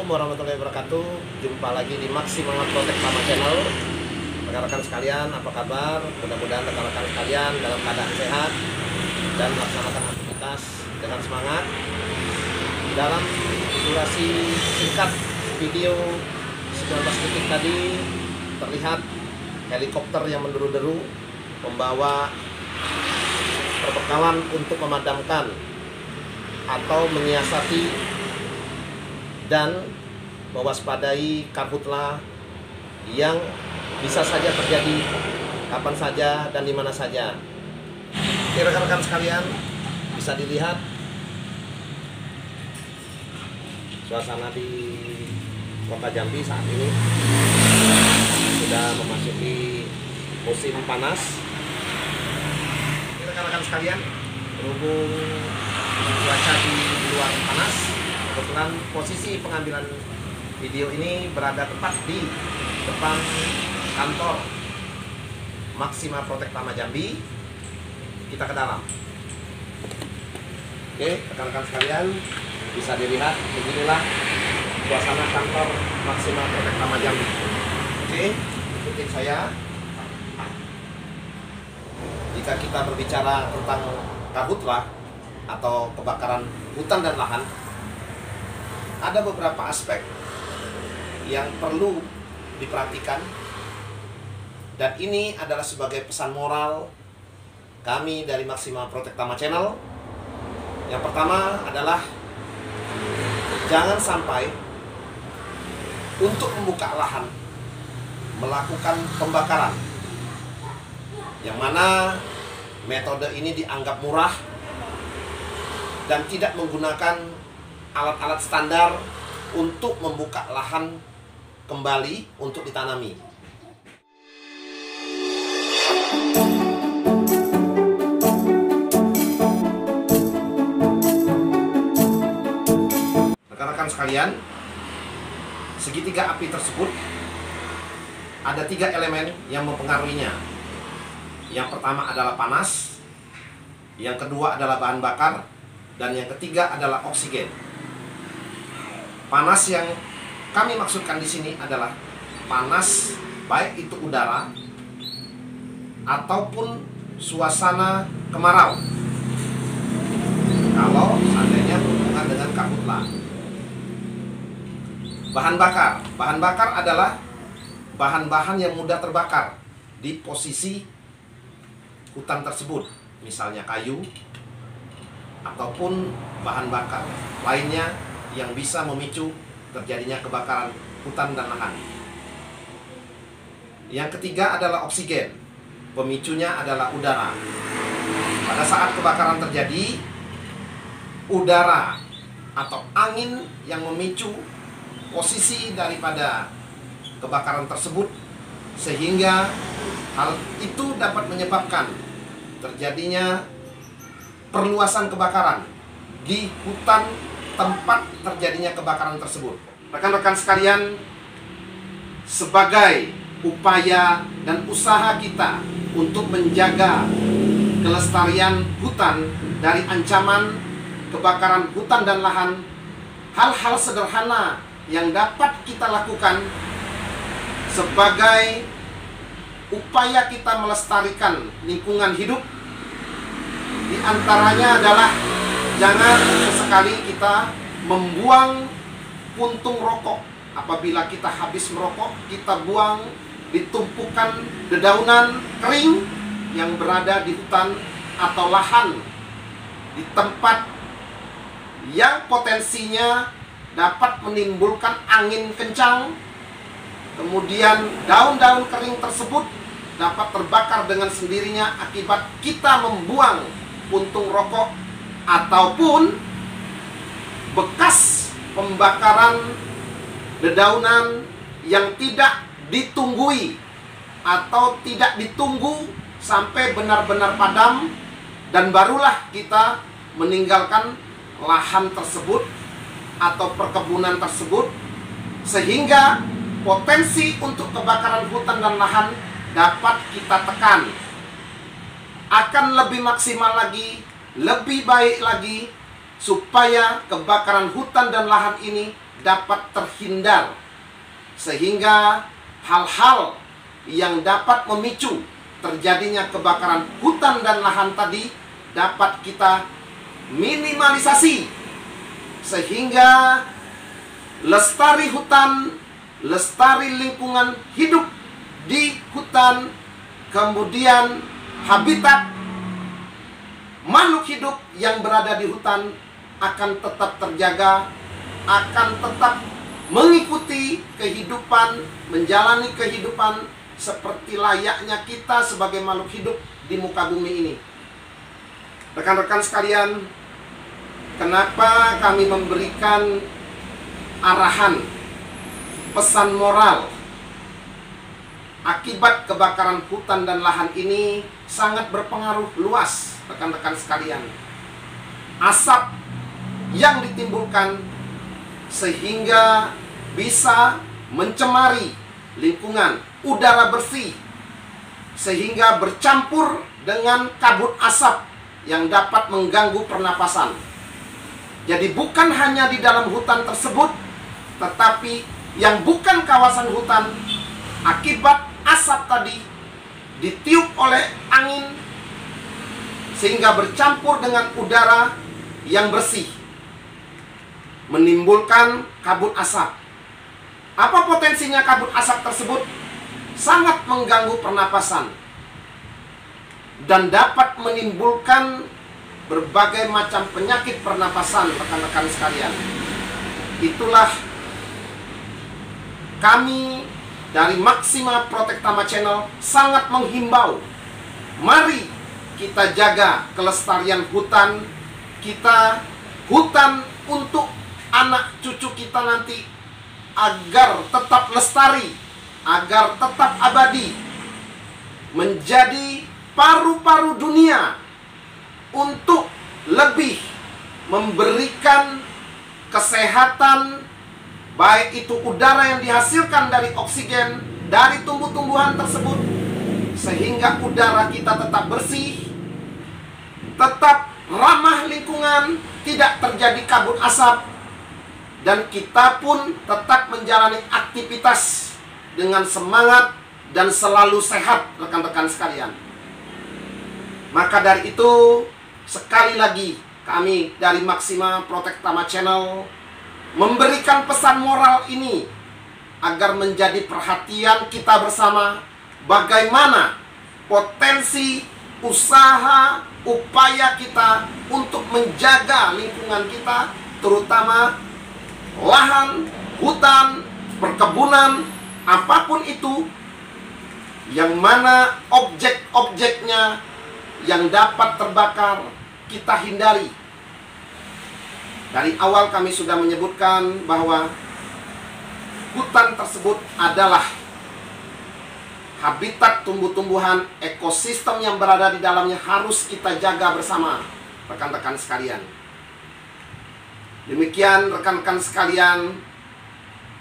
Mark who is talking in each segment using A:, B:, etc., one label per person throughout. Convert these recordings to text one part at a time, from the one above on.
A: warahmatullahi wabarakatuh. Jumpa lagi di Maximal Protect Tama Channel. Rekan-rekan sekalian, apa kabar? Mudah-mudahan rekan-rekan sekalian dalam keadaan sehat dan melaksanakan aktivitas dengan semangat. Dalam durasi singkat video 19 detik tadi terlihat helikopter yang menderu-deru membawa perbekalan untuk memadamkan atau menyiasati dan mewaspadai karhutla yang bisa saja terjadi kapan saja dan di mana saja. Oke, rekan-rekan sekalian, bisa dilihat suasana di Kota Jambi saat ini sudah memasuki musim panas. Oke, rekan-rekan sekalian, berhubung cuaca di luar panas, kebetulan posisi pengambilan video ini berada tepat di depan kantor Maximal Protect Tama Jambi. Kita ke dalam. Oke, rekan-rekan sekalian, bisa dilihat beginilah suasana kantor Maximal Protect Tama Jambi. Oke, ikutin saya. Jika kita berbicara tentang karhutla atau kebakaran hutan dan lahan, ada beberapa aspek yang perlu diperhatikan, dan ini adalah sebagai pesan moral kami dari Maximal Protect Tama Channel. Yang pertama adalah jangan sampai untuk membuka lahan melakukan pembakaran, yang mana metode ini dianggap murah dan tidak menggunakan alat-alat standar untuk membuka lahan kembali untuk ditanami. Rekan-rekan sekalian, segitiga api tersebut ada 3 elemen yang mempengaruhinya. Yang pertama adalah panas, yang kedua adalah bahan bakar, dan yang ketiga adalah oksigen. Panas yang kami maksudkan di sini adalah panas baik itu udara ataupun suasana kemarau. Kalau seandainya berhubungan dengan karhutla. Bahan bakar adalah bahan-bahan yang mudah terbakar di posisi hutan tersebut, misalnya kayu ataupun bahan bakar lainnya yang bisa memicu terjadinya kebakaran hutan dan lahan. Yang ketiga adalah oksigen. Pemicunya adalah udara. Pada saat kebakaran terjadi, udara atau angin yang memicu posisi daripada kebakaran tersebut, sehingga hal itu dapat menyebabkan terjadinya perluasan kebakaran di hutan tempat terjadinya kebakaran tersebut. Rekan-rekan sekalian, sebagai upaya dan usaha kita untuk menjaga kelestarian hutan dari ancaman kebakaran hutan dan lahan, hal-hal sederhana yang dapat kita lakukan sebagai upaya kita melestarikan lingkungan hidup, di antaranya adalah jangan sesekali kita membuang puntung rokok. Apabila kita habis merokok, kita buang di tumpukan dedaunan kering yang berada di hutan atau lahan, di tempat yang potensinya dapat menimbulkan angin kencang. Kemudian daun-daun kering tersebut dapat terbakar dengan sendirinya akibat kita membuang puntung rokok ataupun bekas pembakaran dedaunan yang tidak ditunggui atau tidak ditunggu sampai benar-benar padam, dan barulah kita meninggalkan lahan tersebut atau perkebunan tersebut, sehingga potensi untuk kebakaran hutan dan lahan dapat kita tekan. Akan lebih maksimal lagi, lebih baik lagi, supaya kebakaran hutan dan lahan ini dapat terhindar, sehingga hal-hal yang dapat memicu terjadinya kebakaran hutan dan lahan tadi dapat kita minimalisasi, sehingga lestari hutan, lestari lingkungan hidup di hutan, kemudian habitat makhluk hidup yang berada di hutan akan tetap terjaga, akan tetap mengikuti kehidupan, menjalani kehidupan seperti layaknya kita sebagai makhluk hidup di muka bumi ini. Rekan-rekan sekalian, kenapa kami memberikan arahan, pesan moral akibat kebakaran hutan dan lahan ini sangat berpengaruh luas, rekan-rekan sekalian. Asap yang ditimbulkan sehingga bisa mencemari lingkungan, udara bersih, sehingga bercampur dengan kabut asap yang dapat mengganggu pernapasan. Jadi bukan hanya di dalam hutan tersebut, tetapi yang bukan kawasan hutan, akibat asap tadi ditiup oleh angin sehingga bercampur dengan udara yang bersih, menimbulkan kabut asap. Apa potensinya kabut asap tersebut? Sangat mengganggu pernapasan dan dapat menimbulkan berbagai macam penyakit pernapasan, rekan-rekan sekalian. Itulah kami dari Maxima Protectama Channel sangat menghimbau, mari kita jaga kelestarian hutan kita, hutan untuk anak cucu kita nanti, agar tetap lestari, agar tetap abadi, menjadi paru-paru dunia untuk lebih memberikan kesehatan, baik itu udara yang dihasilkan dari oksigen dari tumbuh-tumbuhan tersebut, sehingga udara kita tetap bersih, tetap ramah lingkungan, tidak terjadi kabut asap, dan kita pun tetap menjalani aktivitas dengan semangat dan selalu sehat, rekan-rekan sekalian. Maka dari itu, sekali lagi kami dari Maxima Protectama Channel memberikan pesan moral ini agar menjadi perhatian kita bersama bagaimana potensi usaha, upaya kita untuk menjaga lingkungan kita, terutama lahan, hutan, perkebunan, apapun itu, yang mana objek-objeknya yang dapat terbakar kita hindari. Dari awal kami sudah menyebutkan bahwa hutan tersebut adalah habitat tumbuh-tumbuhan, ekosistem yang berada di dalamnya harus kita jaga bersama, rekan-rekan sekalian. Demikian rekan-rekan sekalian,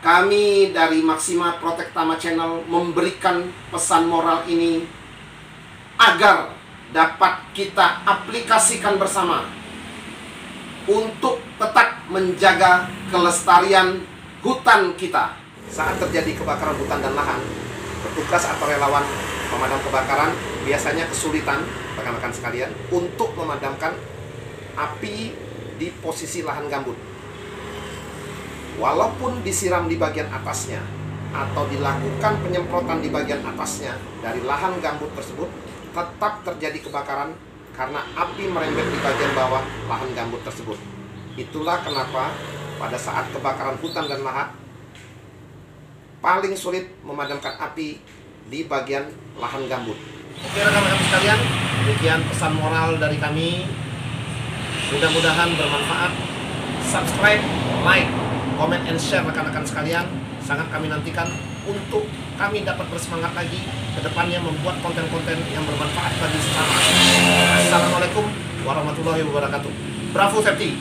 A: kami dari Maxima Protectama Channel memberikan pesan moral ini agar dapat kita aplikasikan bersama untuk tetap menjaga kelestarian hutan kita. Saat terjadi kebakaran hutan dan lahan, petugas atau relawan pemadam kebakaran biasanya kesulitan, rekan-rekan sekalian, untuk memadamkan api di posisi lahan gambut. Walaupun disiram di bagian atasnya atau dilakukan penyemprotan di bagian atasnya dari lahan gambut tersebut, tetap terjadi kebakaran karena api merembet di bagian bawah lahan gambut tersebut. Itulah kenapa pada saat kebakaran hutan dan lahan paling sulit memadamkan api di bagian lahan gambut. Oke rekan-rekan sekalian, demikian pesan moral dari kami. Mudah-mudahan bermanfaat. Subscribe, like, comment, and share rekan-rekan sekalian. Sangat kami nantikan untuk kami dapat bersemangat lagi ke depannya membuat konten-konten yang bermanfaat bagi sesama. Assalamualaikum warahmatullahi wabarakatuh. Bravo Safety.